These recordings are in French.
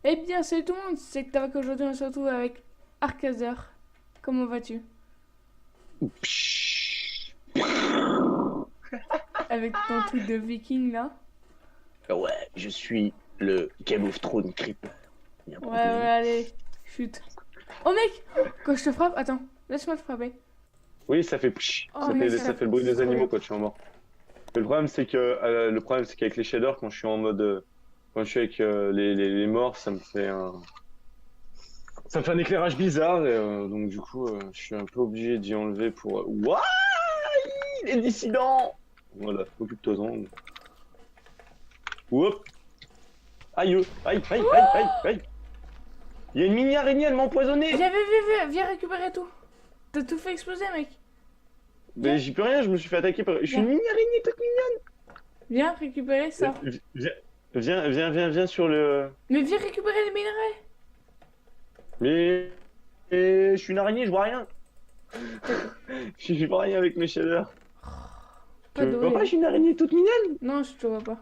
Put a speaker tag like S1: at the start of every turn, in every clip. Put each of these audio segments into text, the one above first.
S1: Eh bien, salut tout le monde, c'est que t'as qu'aujourd'hui on se retrouve avec Arkazer. Comment vas-tu?
S2: Psh.
S1: Avec ton truc de viking là?
S2: Ouais, je suis le Game of Thrones Creeper. Il y a un
S1: Ouais, ouais,
S2: problème.
S1: allez, chute. Oh mec! Quand je te frappe, attends, laisse-moi te frapper.
S2: Oui, ça fait psh.
S1: Oh
S2: Ça
S1: mec,
S2: fait, ça fait le bruit
S1: c'est
S2: des
S1: trop
S2: animaux
S1: bien.
S2: quand je suis en mort. Mais le problème, c'est qu'avec les shaders, quand je suis en mode, quand je suis avec les morts, ça me fait un éclairage bizarre. Et, donc du coup, je suis un peu obligé d'y enlever pour. Ouah, les dissidents. Voilà, occupe-toi-en. Oups. Aïe, aïe, aïe, aïe, aïe, aïe. Il y a une mini araignée, elle m'a empoisonné.
S1: Viens récupérer tout. T'as tout fait exploser, mec.
S2: Mais
S1: Viens,
S2: j'y peux rien, je me suis fait attaquer par. Je suis une
S1: viens,
S2: mini araignée toute
S1: viens récupérer
S2: mignonne.
S1: ça.
S2: Viens sur le.
S1: Mais viens récupérer les minerais.
S2: Mais je suis une araignée, je vois rien.
S1: D'accord.
S2: Je vois rien avec mes shaders.
S1: Pas
S2: Tu vois
S1: doué,
S2: pas, je
S1: hein.
S2: suis une araignée toute mignonne.
S1: Non, je te vois pas.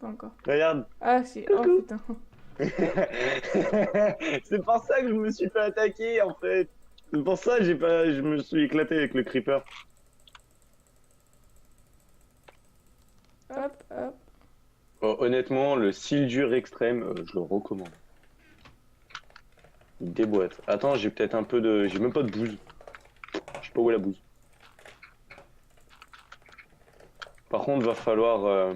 S1: Pas encore.
S2: Regarde.
S1: Ah si, oh
S2: Coucou.
S1: putain.
S2: C'est pour ça que je me suis fait attaquer en fait. C'est pour ça que je me suis éclaté avec le creeper.
S1: Hop, hop.
S2: Oh, honnêtement, le Sildur extrême, je le recommande. Il déboîte. Attends, j'ai peut-être un peu de. J'ai même pas de bouse. Je sais pas où est la bouse. Par contre, va falloir.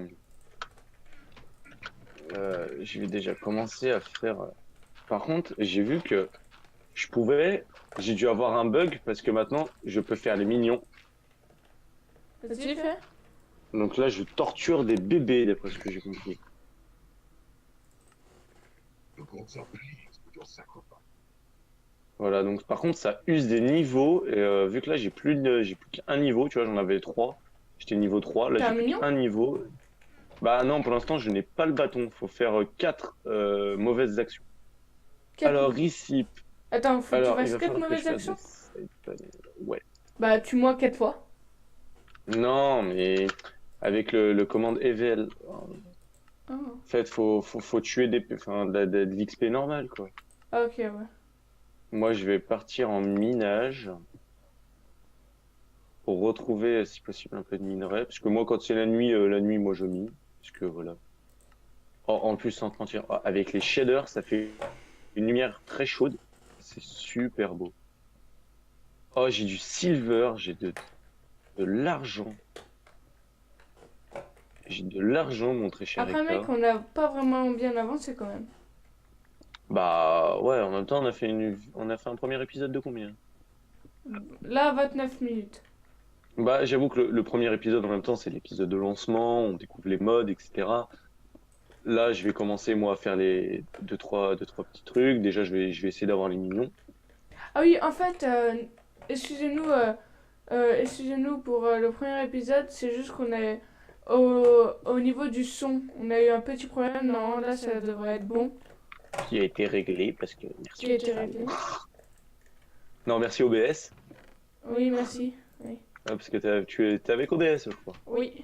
S2: Je vais déjà commencer à faire. Par contre, j'ai vu que je pouvais. J'ai dû avoir un bug parce que maintenant, je peux faire les mignons.
S1: As-tu fait?
S2: Donc là, je torture des bébés, d'après ce que j'ai compris. Voilà, donc par contre, ça use des niveaux. Et vu que là, j'ai plus qu'un niveau, tu vois, j'en avais trois. J'étais niveau 3, là,
S1: T'es un
S2: j'ai plus
S1: mignon?
S2: qu'un niveau. Bah non, pour l'instant, je n'ai pas le bâton. Faut faire 4 mauvaises actions.
S1: Quatre.
S2: Alors, ici,
S1: Attends, faut que tu
S2: alors, il
S1: fasses
S2: va
S1: 4
S2: falloir que je
S1: mauvaises
S2: fasse des
S1: actions?
S2: side panels. Ouais.
S1: Bah, tue-moi 4 fois.
S2: Non, mais avec le commande EVL. En
S1: Ah,
S2: fait, faut tuer enfin, de l'XP normal, quoi.
S1: ah, ok, ouais.
S2: Moi, je vais partir en minage pour retrouver, si possible, un peu de minerai. Parce que moi, quand c'est la nuit, moi, je mine. Parce que voilà. En plus, sans te mentir, avec les shaders, ça fait une lumière très chaude. C'est super beau. Oh, j'ai du silver, de l'argent. J'ai de l'argent, mon très cher
S1: Après, mec,
S2: Hector.
S1: on n'a pas vraiment bien avancé quand même.
S2: Bah ouais, en même temps, on a fait un premier épisode de combien?
S1: Là, 29 minutes.
S2: Bah j'avoue que le premier épisode en même temps, c'est l'épisode de lancement, on découvre les modes, etc. Là, je vais commencer moi à faire les deux, trois petits trucs. Déjà, je vais essayer d'avoir les mignons.
S1: Ah oui, en fait, excusez-nous excusez-nous pour le premier épisode, c'est juste qu'on est au niveau du son. On a eu un petit problème, non, là, ça devrait être bon.
S2: Qui a été réglé parce que
S1: Qui
S2: merci
S1: a
S2: au
S1: été
S2: diable.
S1: réglé.
S2: Non, merci OBS.
S1: Oui, merci. Oui,
S2: Ah, parce que t'es avec OBS, je crois.
S1: oui.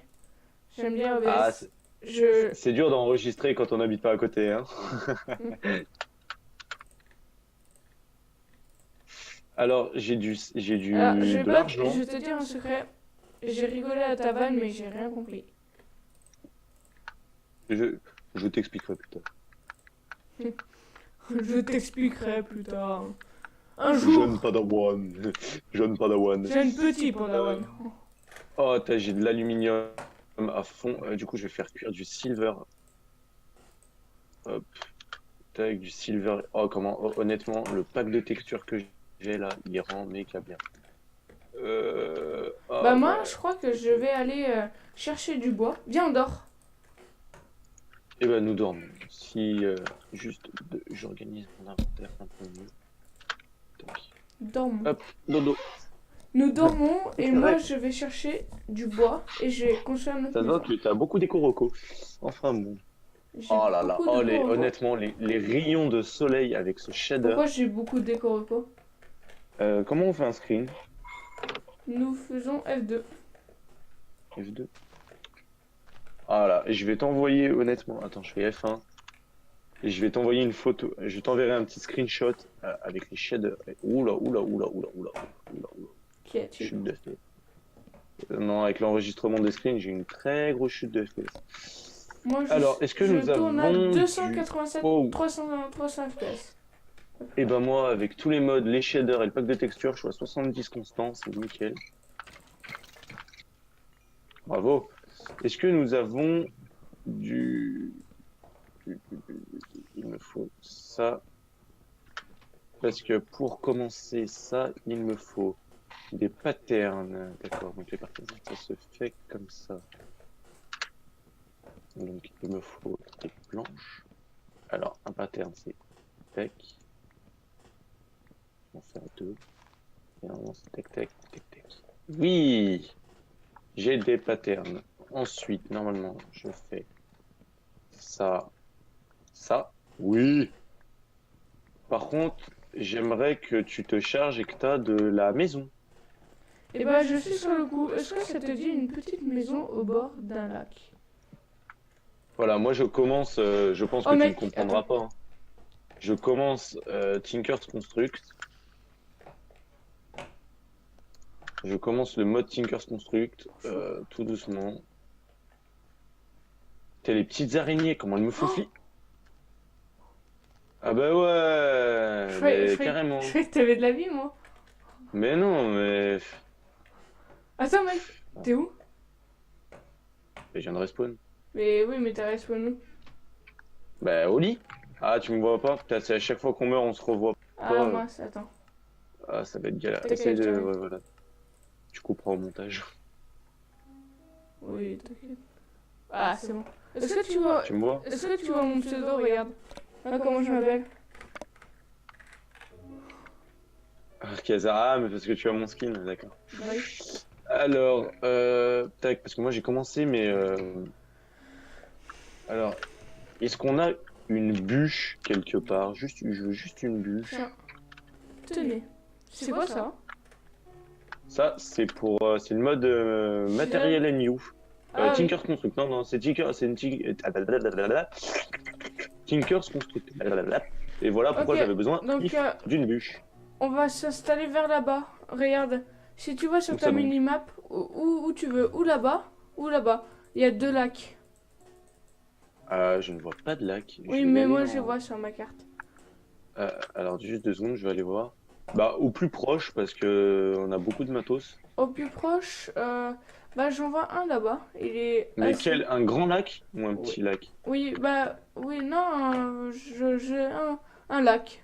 S1: J'aime bien
S2: Ah,
S1: OBS. Je...
S2: c'est dur d'enregistrer quand on n'habite pas à côté, hein. Alors,
S1: Alors,
S2: de l'argent.
S1: je vais te dire un secret. J'ai rigolé à ta vanne, mais j'ai rien compris.
S2: Je, je t'expliquerai plus tard.
S1: Je t'expliquerai plus tard. Un
S2: Jeune
S1: jour,
S2: Padawan. Jeune Padawan.
S1: jeune petit padawan.
S2: Oh, j'ai de l'aluminium à fond. Du coup, je vais faire cuire du silver. Hop, tac, du silver. Oh, honnêtement, le pack de textures que j'ai là, il rend méga bien.
S1: Bah
S2: Oh,
S1: moi,
S2: ouais.
S1: je crois que je vais aller chercher du bois. Viens, on dort.
S2: Eh ben, nous dormons. Si, j'organise mon inventaire un peu mieux. Tac.
S1: Dormons.
S2: Hop, dodo.
S1: Nous dormons et
S2: C'est
S1: moi,
S2: vrai.
S1: je vais chercher du bois et je vais construire notre
S2: Ça se voit
S1: maison.
S2: que t'as beaucoup d'éco-roco. Enfin bon.
S1: J'ai
S2: Oh là là.
S1: beaucoup de
S2: Oh,
S1: coraux.
S2: honnêtement, les rayons de soleil avec ce shader.
S1: Pourquoi j'ai beaucoup de coraux?
S2: Comment on fait un screen?
S1: Nous faisons F2.
S2: F2. Ah là, je vais t'envoyer honnêtement. Attends, je fais F1. Et je vais t'envoyer une photo. Je t'enverrai un petit screenshot avec les shaders. Oula, oula, oula, oula, oula, oula, oula.
S1: Qui as-tu?
S2: Chute de FPS. Non, avec l'enregistrement des screens, j'ai une très grosse chute de FPS.
S1: Moi,
S2: Alors, est-ce que
S1: je
S2: nous
S1: tourne à
S2: avons du...
S1: 287,
S2: Oh,
S1: 300 FPS.
S2: et ben moi, avec tous les modes, les shaders et le pack de texture, je suis à 70 constant, c'est nickel. Bravo. Est-ce que nous avons du... Il me faut ça. Parce que pour commencer ça, il me faut des patterns. D'accord, donc les patterns, ça se fait comme ça. Donc il me faut des planches. Alors, un pattern, c'est tac. On va faire deux. Et normalement, c'est tac, tac, tac, tac. Oui! J'ai des patterns. Ensuite, normalement, je fais ça, ça. Oui! Par contre, j'aimerais que tu te charges et que tu as de la maison.
S1: Et bah, je suis sur le coup. Est-ce que ça te dit une petite maison au bord d'un lac?
S2: Voilà, moi je commence, je pense
S1: Oh
S2: que tu ne
S1: mec,
S2: comprendras
S1: attends.
S2: pas, hein. Je commence Tinker's Construct. Je commence le mode Tinker's Construct tout doucement. T'as les petites araignées, comment elles me font flipper. Ah bah ouais, mais
S1: Je
S2: carrément.
S1: croyais que t'avais de la vie, moi.
S2: Mais non, mais...
S1: Attends, mec, t'es où?
S2: Je viens de respawn.
S1: Mais oui, mais t'as respawn où?
S2: Bah au lit. Ah, tu me vois pas? Putain, c'est à chaque fois qu'on meurt, on se revoit
S1: Ah
S2: pas.
S1: mince, attends.
S2: Ah, ça va être galère. Essaye
S1: T'inquiète,
S2: de...
S1: j'arrive.
S2: Ouais, voilà. Tu couperas au montage.
S1: Oui, t'inquiète. Ah, c'est bon. Est-ce que tu vois...
S2: Tu me vois?
S1: Est-ce que tu vois mon pseudo? Regarde. Ah, comment je m'appelle?
S2: Ah, mais parce que tu as mon skin, d'accord.
S1: Bah oui.
S2: Alors, tac, parce que moi j'ai commencé, mais alors, est-ce qu'on a une bûche quelque part? Juste, je veux juste une bûche.
S1: Tiens, tenez. C'est quoi ça?
S2: Ça, c'est pour, c'est le mode matériel and you.
S1: Ah oui.
S2: Tinker's Construct. Non, non, c'est Tinker, c'est une Tinker's Construct. Et voilà pourquoi
S1: Ok,
S2: j'avais besoin
S1: donc
S2: d'une bûche.
S1: on va s'installer vers là-bas. Regarde, si tu vois sur
S2: Où
S1: ta
S2: ça donc?
S1: minimap, où tu veux, ou là-bas, il y a deux lacs.
S2: Je ne vois pas de lac.
S1: Oui,
S2: Je vais
S1: mais
S2: aller
S1: moi
S2: en...
S1: je vois sur ma carte.
S2: Alors, juste 2 secondes, je vais aller voir. Bah, au plus proche, parce que on a beaucoup de matos.
S1: Au plus proche, bah j'en vois un là-bas. Il est
S2: Mais
S1: assez...
S2: un grand lac ou un
S1: Oui,
S2: petit lac?
S1: oui, bah oui, non, j'ai un lac.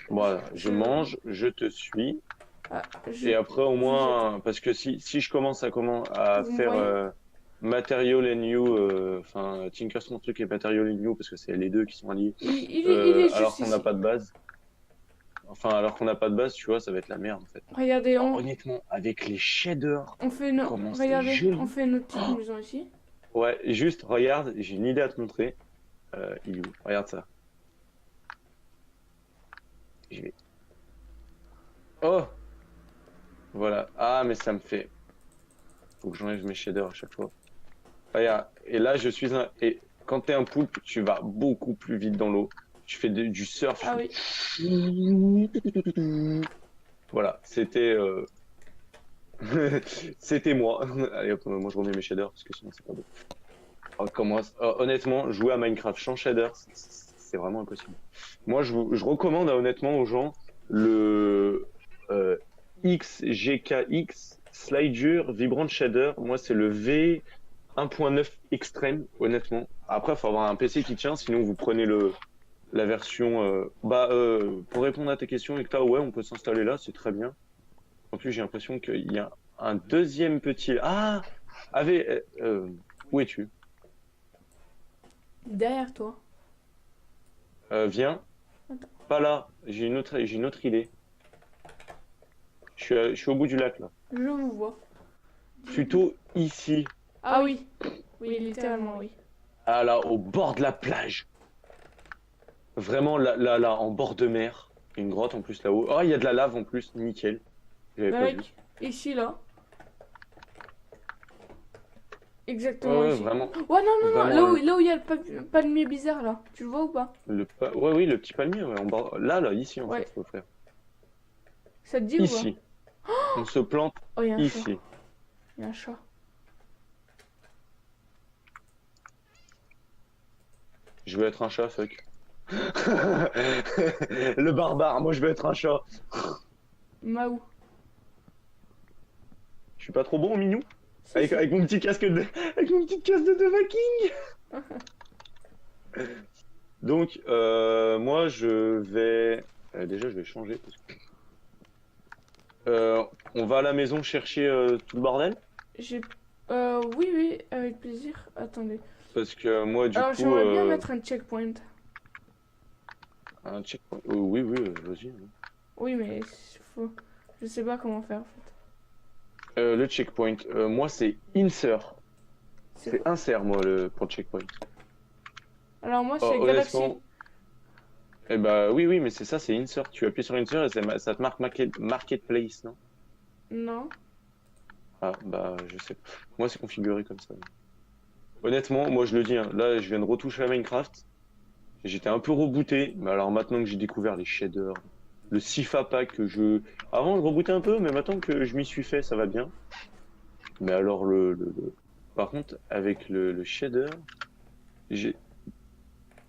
S2: Voilà, je
S1: Je,
S2: mange, je te suis.
S1: ah,
S2: Et après, au
S1: vous êtes,
S2: moins, parce que si je commence à
S1: vous me
S2: faire
S1: voyez?
S2: Material and You, enfin, Tinker's Construct et Material and You, parce que c'est les deux qui sont alliés,
S1: Il est
S2: alors
S1: juste
S2: qu'on n'a
S1: ici.
S2: pas de base. Enfin, alors qu'on n'a pas de base, tu vois, ça va être la merde, en fait.
S1: Regardez,
S2: Oh, honnêtement, avec les shaders,
S1: on fait
S2: comment c'est
S1: regardez, on
S2: joli.
S1: fait notre petite
S2: Oh,
S1: maison ici.
S2: ouais, juste, regarde, j'ai une idée à te montrer. Il est où? Regarde ça. J'y vais. Oh, voilà. Ah, mais ça me fait... Faut que j'enlève mes shaders à chaque fois. Regarde, et là je suis un... Et quand t'es un poulpe, tu vas beaucoup plus vite dans l'eau. Tu fais du surf.
S1: Ah oui.
S2: Voilà, c'était c'était moi. Allez hop, moi je remets mes shaders parce que sinon c'est pas beau. On commence. Honnêtement, jouer à Minecraft sans shaders, c'est vraiment impossible. Moi je recommande honnêtement aux gens le XGKX Slider Vibrant Shader. Moi c'est le V 1.9 extrême, honnêtement. Après, il faut avoir un PC qui tient, sinon vous prenez la version... pour répondre à tes questions, Ekta, ouais, on peut s'installer là, c'est très bien. En plus, j'ai l'impression qu'il y a un deuxième petit... Ah Ave, où es-tu?
S1: Derrière toi.
S2: Viens.
S1: Attends.
S2: Pas là, j'ai une autre idée. Je suis au bout du lac, là.
S1: Je vous vois.
S2: Plutôt ici.
S1: Ah oui. Oui, littéralement oui.
S2: Ah là, au bord de la plage. Vraiment, là, en bord de mer. Une grotte en plus là-haut. Oh, il y a de la lave en plus, nickel. J'avais pas vu.
S1: Mec, ici là. Exactement
S2: Ouais,
S1: ici.
S2: vraiment,
S1: Ouais, non, non, non,
S2: vraiment
S1: là où il y a le palmier bizarre là. Tu le vois ou pas?
S2: ouais, oui, le petit palmier, ouais, là, ici en fait,
S1: Ouais.
S2: faut faire.
S1: Ça te dit ou pas?
S2: Ici, on se plante
S1: Oh, il y a un chat.
S2: ici.
S1: Il y a un chat.
S2: Je veux être un chat, fuck. Le barbare, moi je veux être un chat.
S1: Maou.
S2: Je suis pas trop bon, minou?
S1: Si, si.
S2: Avec mon petit casque de, avec mon petit casque de Viking. Donc, moi, je vais. Déjà, je vais changer. On va à la maison chercher tout le bordel.
S1: J'ai. Oui, oui, avec plaisir. Attendez.
S2: Parce que moi, du
S1: Alors,
S2: coup,
S1: j'aimerais bien mettre un checkpoint.
S2: un checkpoint. Oui, oui, vas-y.
S1: Oui, mais faut. Je sais pas comment faire en fait.
S2: Le checkpoint. Moi, c'est insert.
S1: C'est
S2: C'est
S1: quoi?
S2: insert, moi, pour le checkpoint.
S1: Alors, moi,
S2: Oh,
S1: c'est Galaxy.
S2: honnêtement, eh bah oui, oui, mais c'est ça, c'est insert. Tu appuies sur insert et ça te marque marketplace, non?
S1: Non.
S2: Ah, bah, je sais pas. Moi, c'est configuré comme ça. Honnêtement, moi, je le dis, hein, là, je viens de retoucher à Minecraft. J'étais un peu rebooté, mais alors maintenant que j'ai découvert les shaders, le Sifa pack que je... Avant, je rebootais un peu, mais maintenant que je m'y suis fait, ça va bien. Mais alors, par contre, avec le shader, j'ai...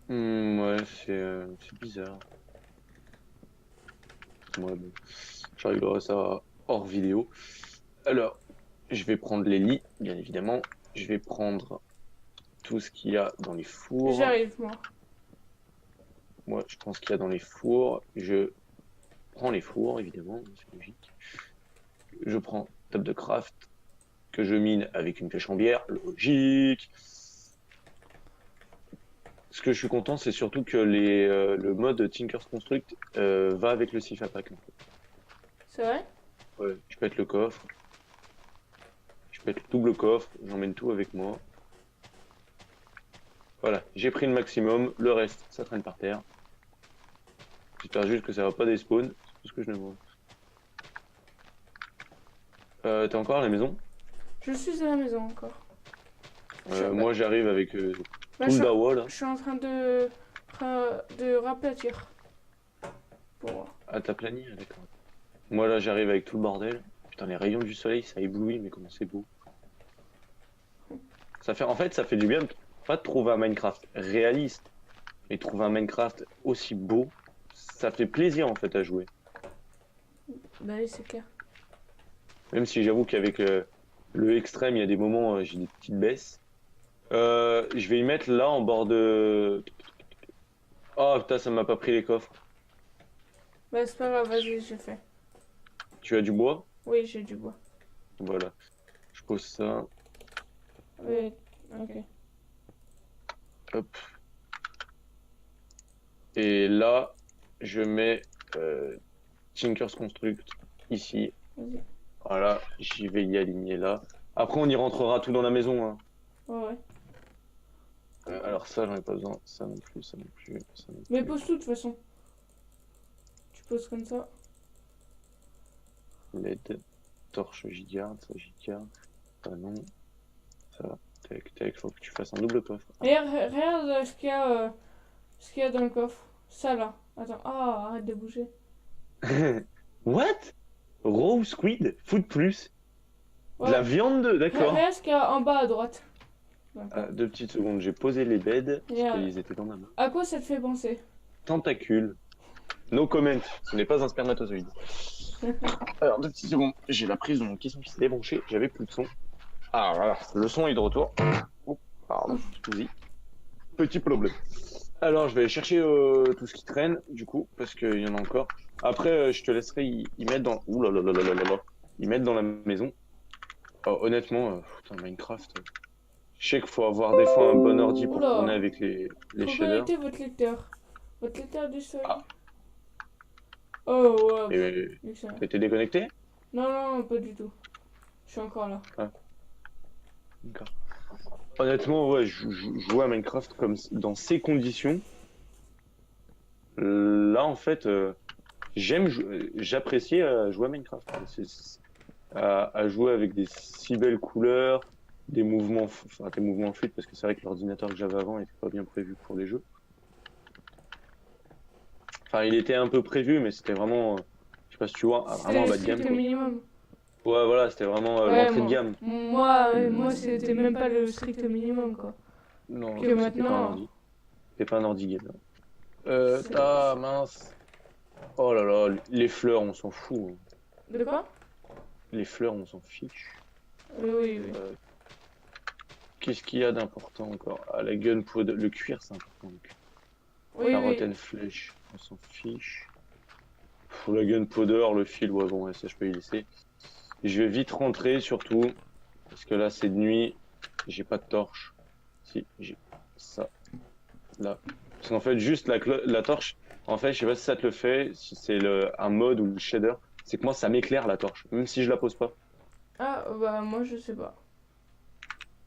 S2: Ouais, c'est bizarre. Ouais, bon, je réglerai ça hors vidéo. Alors, je vais prendre les lits, bien évidemment. Je vais prendre tout ce qu'il y a dans les fours.
S1: J'arrive, moi.
S2: Moi, je pense qu'il y a dans les fours. Je prends les fours, évidemment, c'est logique. Je prends table de craft que je mine avec une pêche en bière, logique. Ce que je suis content, c'est surtout que le mode Tinker's Construct va avec le Sifa Pack.
S1: C'est vrai?
S2: Ouais. Je pète le coffre, je pète le double coffre, j'emmène tout avec moi. Voilà, j'ai pris le maximum, le reste, ça traîne par terre. J'espère juste que ça va pas despawn, c'est tout ce que je demande. T'es encore à la maison?
S1: Je suis à la maison encore. Bah,
S2: Moi j'arrive avec
S1: bah,
S2: tout le dawa là.
S1: je suis en train de rapetir. Pour...
S2: Ah t'as plané, ah, d'accord. Moi là j'arrive avec tout le bordel. Putain les rayons du soleil ça éblouit mais comment c'est beau. En fait ça fait du bien pas de trouver un Minecraft réaliste, mais trouver un Minecraft aussi beau, ça fait plaisir en fait à jouer.
S1: Bah oui, c'est clair.
S2: Même si j'avoue qu'avec le extrême il y a des moments j'ai des petites baisses. Je vais y mettre là en bord de... Oh putain ça m'a pas pris les coffres.
S1: Bah c'est pas grave, vas-y, j'ai fait.
S2: Tu as du bois?
S1: Oui, j'ai du bois.
S2: Voilà. Je pose ça.
S1: Oui, ok.
S2: Hop. Et là, je mets Tinker's Construct ici.
S1: Vas-y.
S2: Voilà, j'y vais y aligner là. Après, on y rentrera tout dans la maison, hein.
S1: Ouais, ouais.
S2: Alors ça, j'en ai pas besoin. Ça non plus, ça non plus, ça non
S1: Mais
S2: plus.
S1: pose tout de toute façon. Tu poses comme ça.
S2: LED, torche, j'y garde, ça j'y garde. Ça non. Ça, tac, tac, faut que tu fasses un double coffre.
S1: Regarde ce qu'il y a dans le coffre. Ça là. Attends. Ah, arrête de bouger.
S2: What? Raw squid? Food plus? De
S1: Ouais.
S2: la viande de... D'accord.
S1: Regarde ce qu'il y a en bas à droite. D'accord.
S2: 2 petites secondes, j'ai posé les beds parce
S1: Regarde.
S2: qu'ils étaient dans ma main.
S1: À quoi ça te fait penser?
S2: Tentacule. No comment. Ce n'est pas un spermatozoïde. Alors, 2 petites secondes. J'ai la prise de mon caisson qui s'est débranchée. J'avais plus de son. Ah, voilà. Le son est de retour. Oh, pardon. Excusez. Petit problème. Alors, je vais aller chercher tout ce qui traîne, du coup, parce qu'il y en a encore. Après, je te laisserai y mettre dans... Ouh là là là là là là là. Y mettre dans la maison. Oh, honnêtement, putain, Minecraft... Je sais qu'il faut avoir des fois un bon ordi pour
S1: Oula.
S2: tourner avec les
S1: Faut
S2: shaders.
S1: connecter votre lecteur. Votre lecteur du seuil.
S2: Ah.
S1: Oh, ouais.
S2: Et
S1: Excellent.
S2: t'es déconnecté?
S1: Non, non, pas du tout. Je suis encore là.
S2: D'accord. Honnêtement, ouais, jouer à Minecraft comme dans ces conditions, là en fait, j'appréciais jouer à Minecraft. À jouer avec des si belles couleurs, des mouvements fluides parce que c'est vrai que l'ordinateur que j'avais avant était pas bien prévu pour les jeux. Enfin, il était un peu prévu, mais c'était vraiment, je sais pas si tu vois, vraiment
S1: C'est
S2: un
S1: le
S2: bas de gamme
S1: strict
S2: quoi.
S1: minimum.
S2: Ouais, voilà, c'était vraiment
S1: Ouais,
S2: l'entrée de gamme.
S1: moi
S2: Le-
S1: c'était même pas le strict minimum, quoi.
S2: Non,
S1: Que
S2: c'était pas un
S1: maintenant,
S2: ordi. C'était pas un ordi gamer.
S1: c'est...
S2: Mince. Oh là là, les fleurs, on s'en fout, hein.
S1: De quoi?
S2: Les fleurs, on s'en fiche.
S1: Oui, oui.
S2: Euh, Qu'est-ce qu'il y a d'important encore? Ah, la gunpowder, le cuir, c'est important. Le cuir.
S1: Oui,
S2: La
S1: oui.
S2: rotten flèche, on s'en fiche. Pour la gunpowder, le fil, ouais, bon, ouais, ça je peux y laisser. Je vais vite rentrer, surtout, parce que là c'est de nuit, j'ai pas de torche. Si, j'ai ça, là. Parce qu'en fait, juste la torche, en fait, je sais pas si ça te le fait, si c'est un mode ou le shader, c'est que moi ça m'éclaire la torche, même si je la pose pas.
S1: Ah, bah moi je sais pas.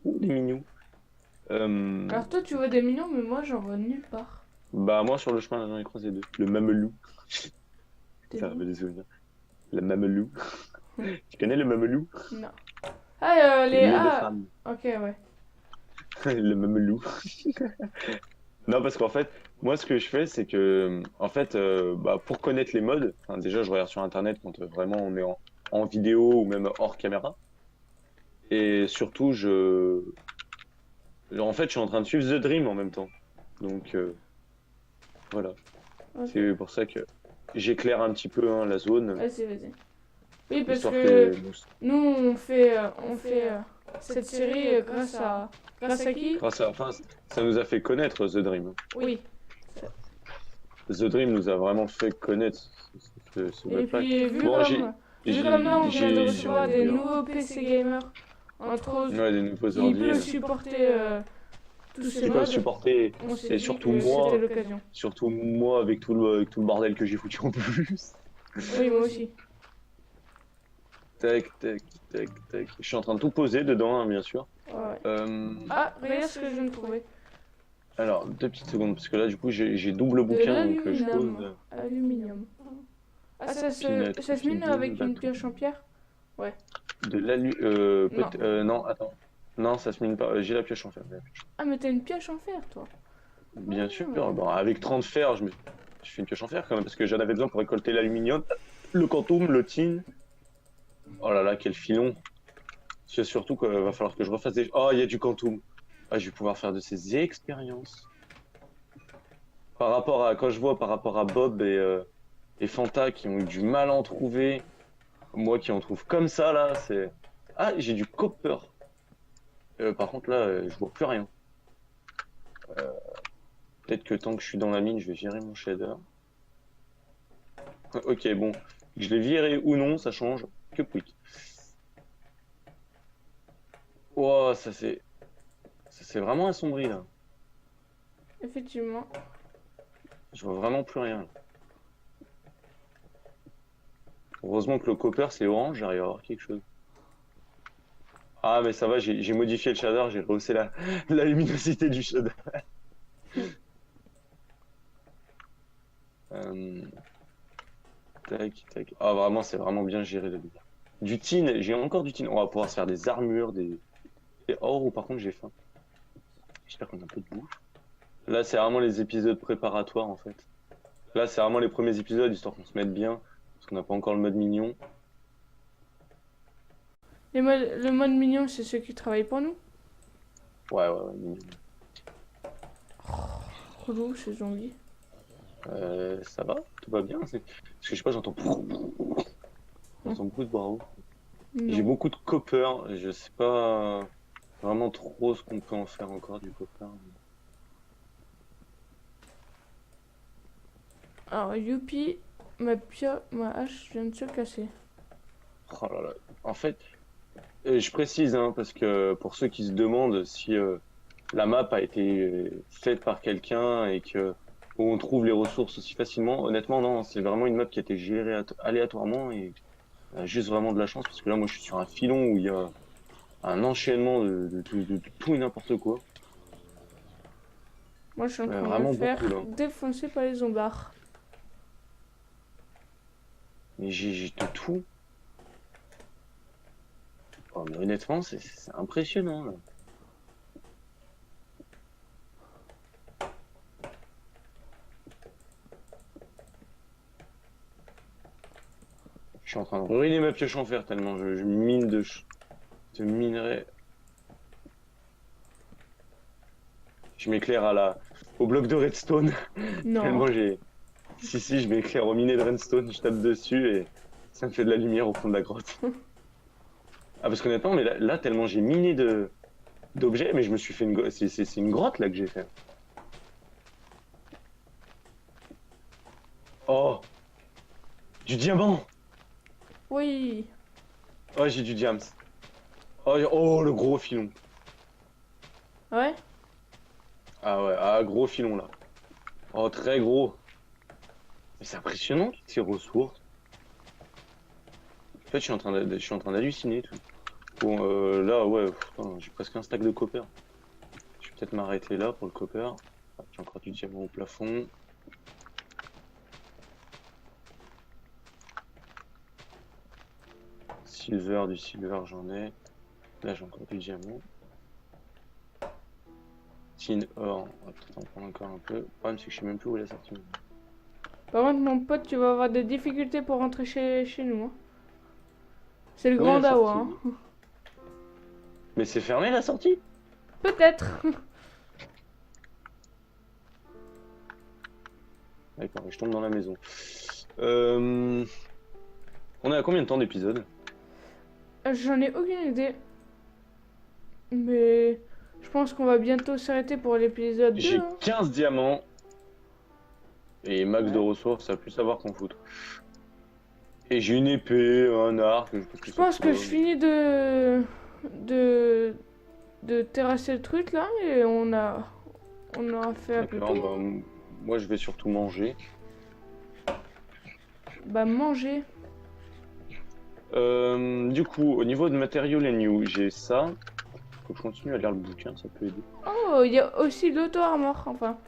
S2: Ouh, des mignons. Euh,
S1: Alors toi tu vois des millions, mais moi j'en vois nulle part.
S2: Bah, moi sur le chemin, j'en ai croisé deux. Le mamelou,
S1: Des
S2: ça
S1: loups?
S2: rappelle des souvenirs. Le mamelou. Tu connais le mamelou?
S1: Non. Ah,
S2: C'est
S1: les...
S2: le de
S1: Ah,
S2: femme.
S1: ok, ouais.
S2: Le mamelou. Non, parce qu'en fait, moi, ce que je fais, c'est que, en fait, bah, pour connaître les modes, enfin, déjà, je regarde sur Internet quand vraiment on est en vidéo ou même hors caméra. Et surtout, en fait, je suis en train de suivre The Dream en même temps. Donc, voilà.
S1: Ok.
S2: C'est pour ça que j'éclaire un petit peu hein, la zone,
S1: Vas-y, vas-y. Oui, parce
S2: histoire
S1: que
S2: que,
S1: nous on fait cette série grâce à qui?
S2: grâce à, enfin, ça nous a fait connaître The Dream.
S1: Oui.
S2: The Dream nous a vraiment fait connaître ce
S1: Et
S2: mode pack.
S1: puis
S2: Bon,
S1: vu comme là on vient de
S2: on va
S1: recevoir des
S2: dire,
S1: nouveaux PC gamers, entre autres,
S2: ouais, des nouveaux
S1: qui
S2: ordi,
S1: peuvent supporter tous ces
S2: qui peuvent
S1: modes,
S2: supporter,
S1: on s'est
S2: et
S1: dit que c'était l'occasion.
S2: surtout moi avec tout le bordel que j'ai foutu en plus.
S1: Oui, moi aussi.
S2: Tac, tac, tac, tac. Je suis en train de tout poser dedans, hein, bien sûr.
S1: Ouais, ouais.
S2: Euh,
S1: Ah, regarde ce que je viens de trouver.
S2: alors, deux petites secondes, parce que là, du coup, j'ai double
S1: De
S2: bouquin, donc je pose
S1: l'aluminium. Aluminium. Ah,
S2: peanut,
S1: ça se mine
S2: feeding,
S1: avec une
S2: bâton.
S1: pioche en pierre? Ouais.
S2: De l'alu...
S1: Non.
S2: non, attends. Non, ça se mine pas. J'ai la pioche en fer.
S1: Ah, mais t'as une pioche en fer, toi.
S2: Bien sûr,
S1: Ah.
S2: bon, avec 30 fer, je fais une pioche en fer quand même, parce que j'en avais besoin pour récolter l'aluminium, le quantum, le tin. Oh là là, quel filon. C'est surtout qu'il va falloir que je refasse des... Oh, il y a du quantum. Ah, je vais pouvoir faire de ces expériences. Par rapport à, quand je vois par rapport à Bob et Fanta qui ont eu du mal à en trouver, moi qui en trouve comme ça, là, c'est... Ah, j'ai du copper. Par contre, là, je vois plus rien. Peut-être que tant que je suis dans la mine, je vais virer mon shader. Ok, bon. Que je l'ai viré ou non, ça change. Que pouic. Oh, ça c'est vraiment assombri là.
S1: Effectivement.
S2: Je vois vraiment plus rien là. Heureusement que le copper c'est orange, j'arrive à voir quelque chose. Ah, mais ça va, j'ai modifié le shader, j'ai rehaussé la luminosité du shader. Euh, tac, tac. Ah, vraiment, c'est vraiment bien géré la lumière. Du tin, j'ai encore du tin. On va pouvoir se faire des armures, des... Oh, par contre, j'ai faim. J'espère qu'on a un peu de bouffe. Là, c'est vraiment les épisodes préparatoires en fait. Là, c'est vraiment les premiers épisodes, histoire qu'on se mette bien, parce qu'on n'a pas encore le mode mignon.
S1: Le mode mignon, c'est ceux qui travaillent pour nous.
S2: Ouais, mignon.
S1: Relou, ces zombies.
S2: Ça va? Tout va bien? Parce que je sais pas, j'entends beaucoup de bravo. J'ai
S1: Non.
S2: beaucoup de copper, je sais pas vraiment trop ce qu'on peut en faire encore du copper.
S1: Alors, youpi, ma hache vient de se casser.
S2: Oh là là. En fait, je précise, hein, parce que pour ceux qui se demandent si la map a été faite par quelqu'un et que où on trouve les ressources aussi facilement, honnêtement, non, c'est vraiment une map qui a été gérée aléatoirement et on a juste vraiment de la chance parce que là, moi, je suis sur un filon où il y a un enchaînement de tout et n'importe quoi.
S1: Moi, je suis en train de me
S2: Vraiment
S1: faire
S2: beaucoup là.
S1: défoncer par les zombards.
S2: Mais j'ai de tout. Oh, mais honnêtement, c'est impressionnant, là. Je suis en train de ruiner ma pioche en fer tellement je mine de minerai. Je m'éclaire au bloc de redstone.
S1: Non.
S2: Tellement j'ai. Si, je m'éclaire au minet de redstone, je tape dessus et ça me fait de la lumière au fond de la grotte. Ah, parce qu'honnêtement, mais là, tellement j'ai miné d'objets, mais je me suis fait une. C'est une grotte là que j'ai fait. Oh, du diamant!
S1: Oui.
S2: Oh, j'ai du diams. Oh, le gros filon.
S1: Ouais.
S2: Ah ouais, ah, gros filon là. Oh, très gros. Mais c'est impressionnant toutes ces ressources. En fait, je suis en train d'halluciner tout. Bon, là, ouais, putain, j'ai presque un stack de copper. Je vais peut-être m'arrêter là pour le copper. Ah, j'ai encore du diamant au plafond. Du silver, j'en ai. Là, j'ai encore du diamant. Tin or, on va peut-être en prendre encore un peu. Le problème, c'est que je sais même plus où est la sortie.
S1: Par contre, mon pote, tu vas avoir des difficultés pour rentrer chez nous, hein. C'est le
S2: Où est
S1: grand
S2: la
S1: Dawa, hein.
S2: sortie? Mais c'est fermé la sortie?
S1: Peut-être.
S2: D'accord, je tombe dans la maison. On est à combien de temps d'épisode?
S1: J'en ai aucune idée. Mais je pense qu'on va bientôt s'arrêter pour l'épisode 2,
S2: J'ai
S1: hein.
S2: 15 diamants et max de
S1: Ouais.
S2: ressources, ça a plus savoir qu'en foutre. Et j'ai une épée, un arc, je sais pas ce que
S1: Je
S2: ça
S1: pense que
S2: fout
S1: je
S2: là.
S1: finis de, de terrasser le truc là et on aura fait un peu
S2: D'accord,
S1: tout.
S2: bah, moi je vais surtout manger.
S1: Bah manger.
S2: Du coup, au niveau de matériaux les new, j'ai ça. Faut que je continue à lire le bouquin, ça peut aider.
S1: Oh, il y a aussi l'auto-armor, enfin.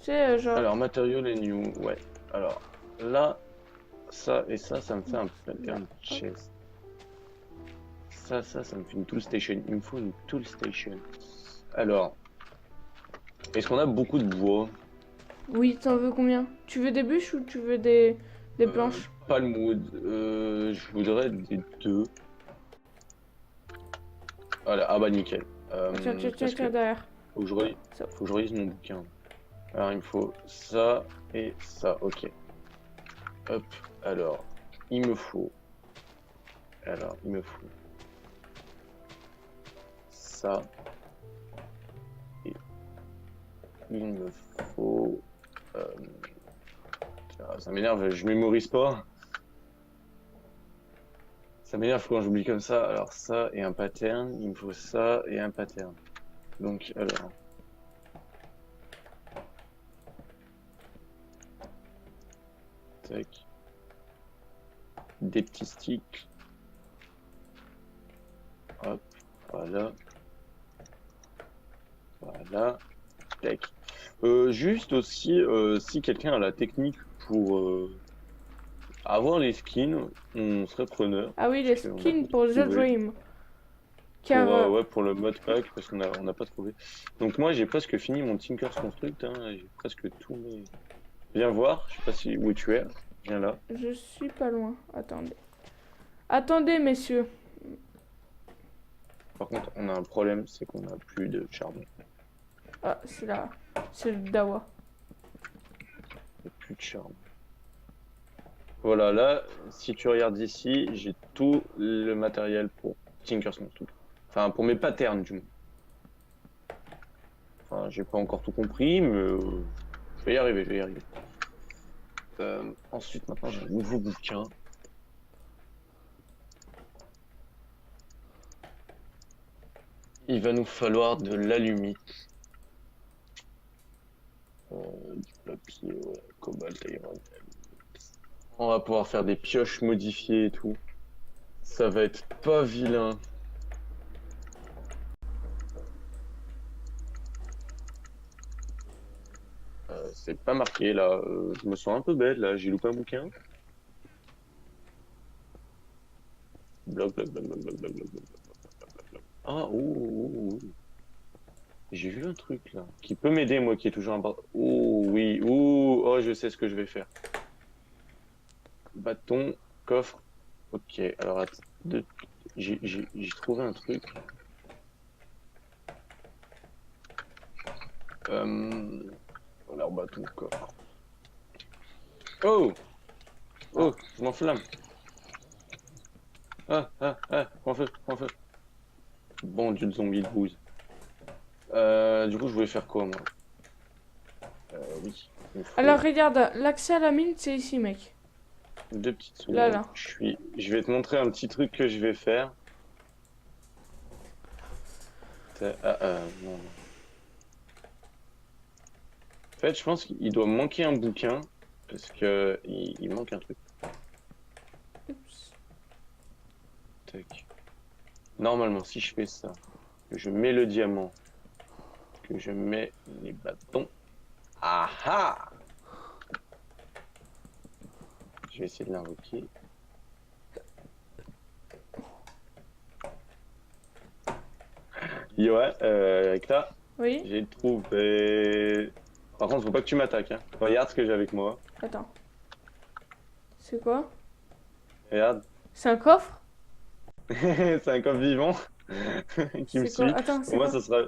S1: C'est genre.
S2: Alors, matériaux les new, ouais. Alors, là, ça et ça me fait un
S1: Là.
S2: pattern
S1: Hop.
S2: chest. Ça me fait une tool station. Il me faut une tool station. Alors, est-ce qu'on a beaucoup de bois?
S1: Oui, t'en veux combien? Tu veux des bûches ou tu veux des planches?
S2: Palmwood, je voudrais des deux. Voilà, ah bah nickel.
S1: Tiens, tiens, tiens,
S2: Parce que
S1: tiens, derrière. Ça.
S2: faut que je relise mon bouquin. Alors, il me faut ça et ça, ok. Hop, alors, il me faut. Alors, il me faut ça. Et il me faut. Ça m'énerve, je mémorise pas. Ça m'énerve quand j'oublie comme ça. Alors, ça et un pattern. Il me faut ça et un pattern. Donc, alors. Tac. Des petits sticks. Hop, voilà. Voilà. Tac. Juste aussi, si quelqu'un a la technique pour avoir les skins, on serait preneur.
S1: Ah oui, les
S2: Parce qu'on n'a
S1: skins
S2: pas
S1: pour The
S2: trouvé.
S1: Dream. Car.
S2: Ouais, pour le mode pack, parce on n'a pas trouvé. Donc moi, j'ai presque fini mon Tinker's Construct. Hein, j'ai presque tout mis. Viens voir, je sais pas si où tu es. Viens là.
S1: Je suis pas loin. Attendez. Attendez, messieurs.
S2: Par contre, on a un problème, c'est qu'on n'a plus de charbon.
S1: Ah, c'est là. C'est le Dawa.
S2: Il n'y a plus de charbon. Voilà, là, si tu regardes ici, j'ai tout le matériel pour Tinker's Construct. Enfin, pour mes patterns, du moins. Enfin, j'ai pas encore tout compris, mais je vais y arriver, je vais y arriver. Ensuite, maintenant, j'ai un nouveau bouquin. Il va nous falloir de l'alumite. Du papier, ouais, cobalt, iron. On va pouvoir faire des pioches modifiées et tout. Ça va être pas vilain. C'est pas marqué là. Je me sens un peu bête là. J'ai loupé un bouquin. Bloc, bloc, bloc, bloc, bloc, bloc, bloc, bloc. Ah, j'ai vu un truc là qui peut m'aider, moi qui est toujours un bâton. Oh oui, oh, je sais ce que je vais faire. Bâton, coffre. Ok, alors attends, j'ai trouvé un truc. Alors bâton, coffre. Oh,
S1: Ah.
S2: oh, je m'enflamme. Prends feu, prends feu. Bon Dieu de zombie de bouse. Du coup, je voulais faire quoi, moi? Oui, il me
S1: Alors
S2: faut
S1: regarde, l'accès à la mine, c'est ici, mec.
S2: deux petites
S1: Là,
S2: secondes.
S1: là.
S2: Je vais te montrer un petit truc que je vais faire. Non, non. En fait, je pense qu'il doit me manquer un bouquin parce que il manque un truc.
S1: Oups.
S2: Tac. Normalement, si je fais ça, que je mets le diamant, que je mets les bâtons. Ah ah! Je vais essayer de l'invoquer. Ouais, avec là,
S1: Oui?
S2: j'ai trouvé. Par contre, faut pas que tu m'attaques, hein. Regarde ce que j'ai avec moi.
S1: Attends. C'est quoi?
S2: Regarde.
S1: C'est un coffre?
S2: C'est un coffre vivant qui me
S1: C'est quoi?
S2: suit.
S1: Attends,
S2: Pour
S1: c'est
S2: moi,
S1: quoi?
S2: ça sera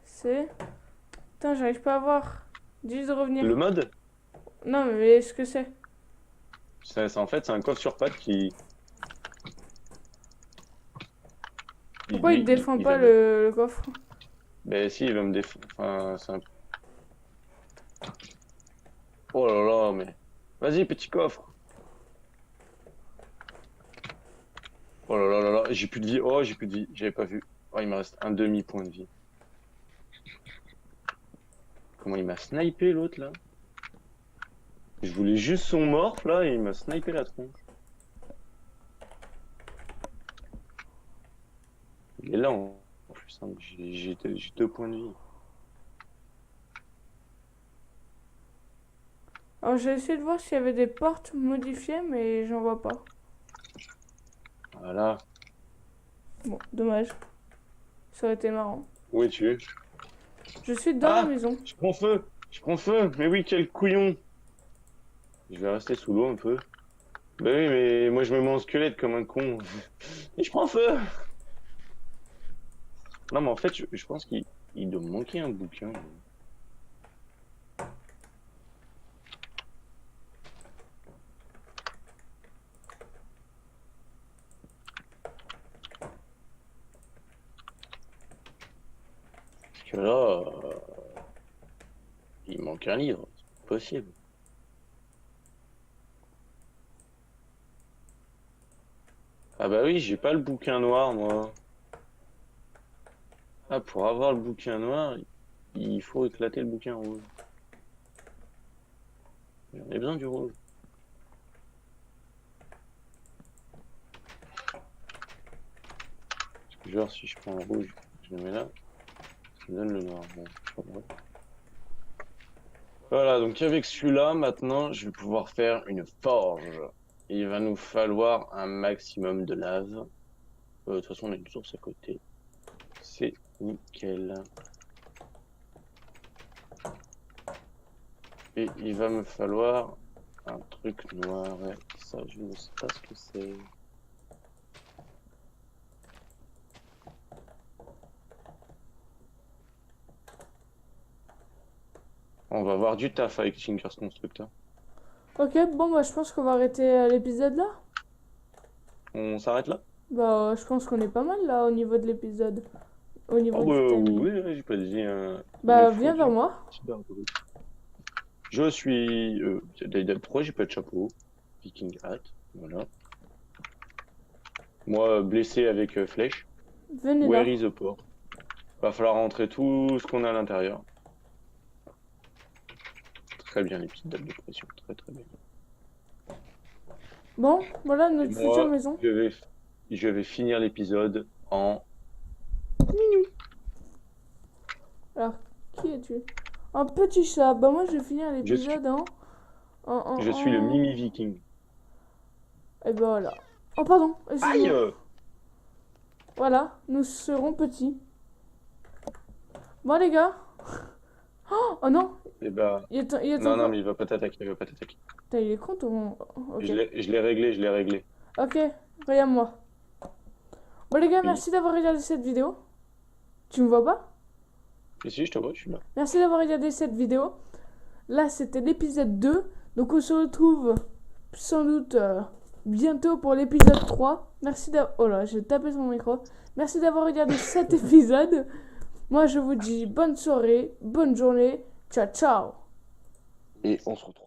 S1: C'est... Putain, j'arrive pas à voir. Dis juste de revenir.
S2: le mode.
S1: Non, mais ce que c'est?
S2: En fait, c'est un coffre sur pattes
S1: Pourquoi il te défend
S2: il
S1: pas
S2: va me.
S1: le coffre?
S2: Ben si, il va me défendre. Enfin, oh là là, mais. Vas-y, petit coffre. Oh là là là là, j'ai plus de vie. Oh, j'ai plus de vie. J'avais pas vu. Oh, il me reste un demi-point de vie. Comment il m'a snipé l'autre là? Je voulais juste son morph là et il m'a snipé la tronche. Il est là en plus, hein. J'ai deux points de vie.
S1: Alors j'ai essayé de voir s'il y avait des portes modifiées, mais j'en vois pas.
S2: Voilà.
S1: Bon, dommage. Ça aurait été marrant.
S2: Où es-tu?
S1: Je suis dans la
S2: Ah!
S1: maison.
S2: Je prends feu! Je prends feu! Mais oui, quel couillon! Je vais rester sous l'eau un peu. Bah oui, mais moi je me mets en squelette comme un con. Et je prends feu! Non, mais en fait, je pense qu'il doit me manquer un bouquin. Parce que là, il manque un livre. C'est pas possible. Ah bah oui, j'ai pas le bouquin noir, moi. Ah, pour avoir le bouquin noir, il faut éclater le bouquin rouge. J'en ai besoin du rouge. Parce que genre, si je prends le rouge, je le mets là, ça me donne le noir. Bon, c'est pas grave. Voilà, donc avec celui-là, maintenant, je vais pouvoir faire une forge. Il va nous falloir un maximum de lave. De toute façon, on a une source à côté. C'est nickel. Et il va me falloir un truc noir. Ouais, ça, je ne sais pas ce que c'est. On va avoir du taf avec Tinkers Constructor.
S1: Ok, bon bah je pense qu'on va arrêter l'épisode là.
S2: On s'arrête là?
S1: Bah je pense qu'on est pas mal là au niveau de l'épisode. Au niveau
S2: Oh
S1: du
S2: bah
S1: timing.
S2: oui, j'ai pas dit un. Il me
S1: Bah
S2: faut
S1: viens vers
S2: du
S1: moi.
S2: cyberbrut. Je suis. Pourquoi j'ai pas de chapeau? Viking hat, voilà. Moi, blessé avec flèche.
S1: Venez
S2: Where
S1: là.
S2: is the port? Va falloir rentrer tout ce qu'on a à l'intérieur. Très bien, les petites dates de pression. Très très bien.
S1: Bon, voilà
S2: Et
S1: notre future
S2: moi,
S1: maison.
S2: je vais finir l'épisode en.
S1: Alors, qui es-tu? Un petit chat. Bah moi je vais finir
S2: Je suis,
S1: l'épisode
S2: je suis le Mimi Viking.
S1: Et bah voilà. Oh pardon,
S2: Aïe!
S1: excuse-moi. Voilà, nous serons petits. Bon les gars. Oh non,
S2: Et bah,
S1: il est
S2: non, non,
S1: encore...
S2: mais il va pas t'attaquer, il va pas t'attaquer.
S1: Putain, il est con ton... Ok.
S2: Je l'ai réglé, je l'ai réglé.
S1: Ok, regarde-moi. Bon les gars,
S2: Oui.
S1: merci d'avoir regardé cette vidéo. Tu me vois pas?
S2: Et si, je te vois, je suis là.
S1: Merci d'avoir regardé cette vidéo. Là, c'était l'épisode 2. Donc on se retrouve sans doute bientôt pour l'épisode 3. Merci d'avoir... Oh là, j'ai tapé sur mon micro. Merci d'avoir regardé cet épisode. Moi, je vous dis bonne soirée, bonne journée. Ciao, ciao.
S2: Et on se retrouve.